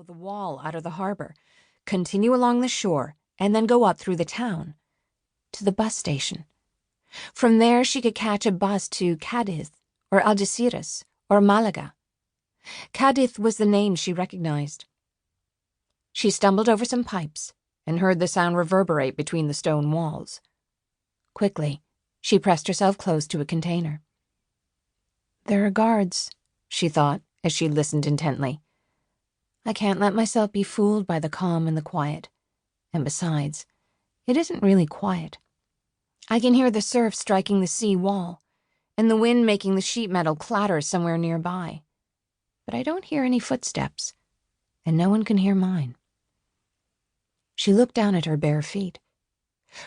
the wall out of the harbor, continue along the shore, and then go up through the town to the bus station. From there, she could catch a bus to Cadiz or Algeciras or Malaga. Cadiz was the name she recognized. She stumbled over some pipes and heard the sound reverberate between the stone walls. Quickly, she pressed herself close to a container. There are guards, she thought as she listened intently. I can't let myself be fooled by the calm and the quiet. And besides, it isn't really quiet. I can hear the surf striking the sea wall, and the wind making the sheet metal clatter somewhere nearby. But I don't hear any footsteps, and no one can hear mine. She looked down at her bare feet.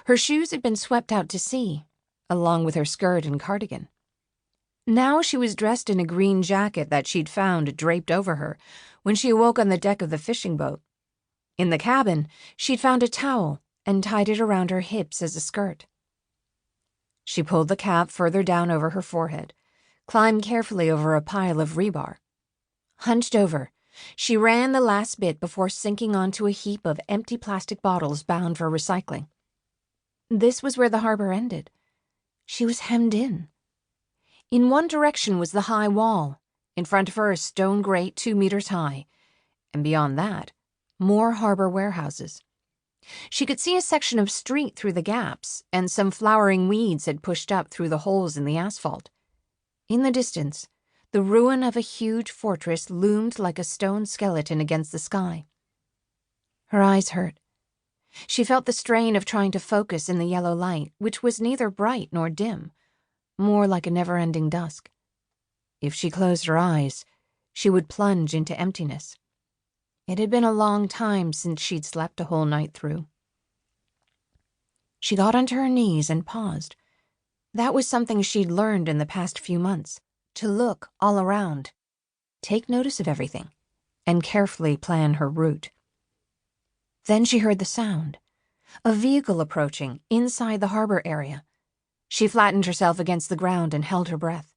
Her shoes had been swept out to sea, along with her skirt and cardigan. Now she was dressed in a green jacket that she'd found draped over her when she awoke on the deck of the fishing boat. In the cabin, she'd found a towel and tied it around her hips as a skirt. She pulled the cap further down over her forehead, climbed carefully over a pile of rebar. Hunched over, she ran the last bit before sinking onto a heap of empty plastic bottles bound for recycling. This was where the harbor ended. She was hemmed in. In one direction was the high wall, in front of her a stone grate 2 meters high, and beyond that, more harbor warehouses. She could see a section of street through the gaps, and some flowering weeds had pushed up through the holes in the asphalt. In the distance, the ruin of a huge fortress loomed like a stone skeleton against the sky. Her eyes hurt. She felt the strain of trying to focus in the yellow light, which was neither bright nor dim, more like a never-ending dusk. If she closed her eyes, she would plunge into emptiness. It had been a long time since she'd slept a whole night through. She got onto her knees and paused. That was something she'd learned in the past few months, to look all around, take notice of everything, and carefully plan her route. Then she heard the sound, a vehicle approaching inside the harbor area. She flattened herself against the ground and held her breath.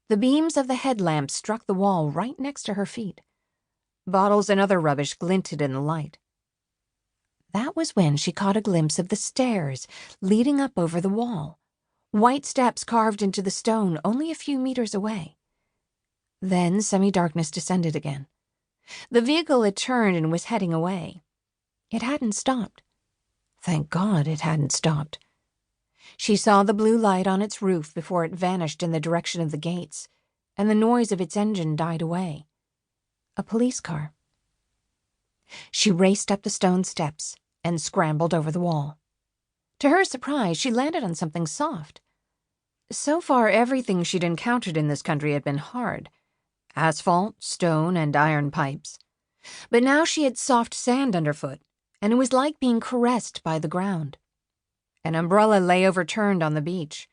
The beams of the headlamp struck the wall right next to her feet. Bottles and other rubbish glinted in the light. That was when she caught a glimpse of the stairs leading up over the wall, white steps carved into the stone only a few meters away. Then semi-darkness descended again. The vehicle had turned and was heading away. It hadn't stopped. Thank God it hadn't stopped. She saw the blue light on its roof before it vanished in the direction of the gates, and the noise of its engine died away. A police car. She raced up the stone steps and scrambled over the wall. To her surprise, she landed on something soft. So far, everything she'd encountered in this country had been hard. Asphalt, stone, and iron pipes. But now she had soft sand underfoot, and it was like being caressed by the ground. An umbrella lay overturned on the beach.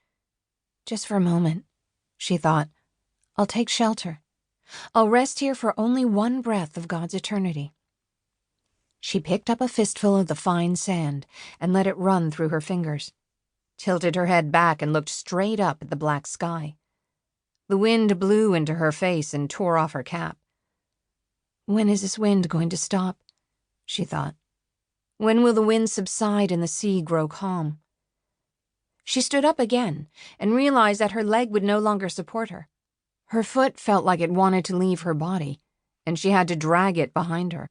Just for a moment, she thought, I'll take shelter. I'll rest here for only one breath of God's eternity. She picked up a fistful of the fine sand and let it run through her fingers, tilted her head back and looked straight up at the black sky. The wind blew into her face and tore off her cap. When is this wind going to stop? She thought. When will the wind subside and the sea grow calm? She stood up again and realized that her leg would no longer support her. Her foot felt like it wanted to leave her body, and she had to drag it behind her.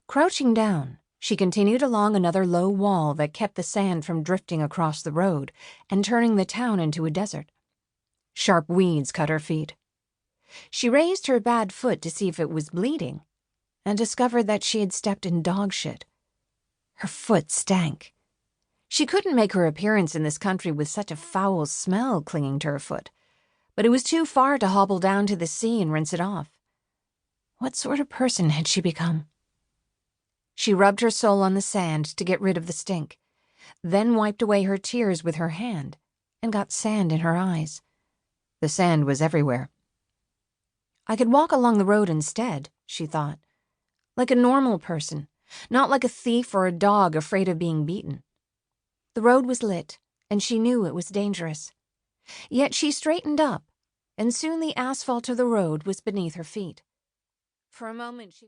Crouching down, she continued along another low wall that kept the sand from drifting across the road and turning the town into a desert. Sharp weeds cut her feet. She raised her bad foot to see if it was bleeding, and discovered that she had stepped in dog shit. Her foot stank. She couldn't make her appearance in this country with such a foul smell clinging to her foot, but it was too far to hobble down to the sea and rinse it off. What sort of person had she become? She rubbed her sole on the sand to get rid of the stink, then wiped away her tears with her hand and got sand in her eyes. The sand was everywhere. I could walk along the road instead, she thought, like a normal person, not like a thief or a dog afraid of being beaten. The road was lit, and she knew it was dangerous. Yet she straightened up, and soon the asphalt of the road was beneath her feet. For a moment she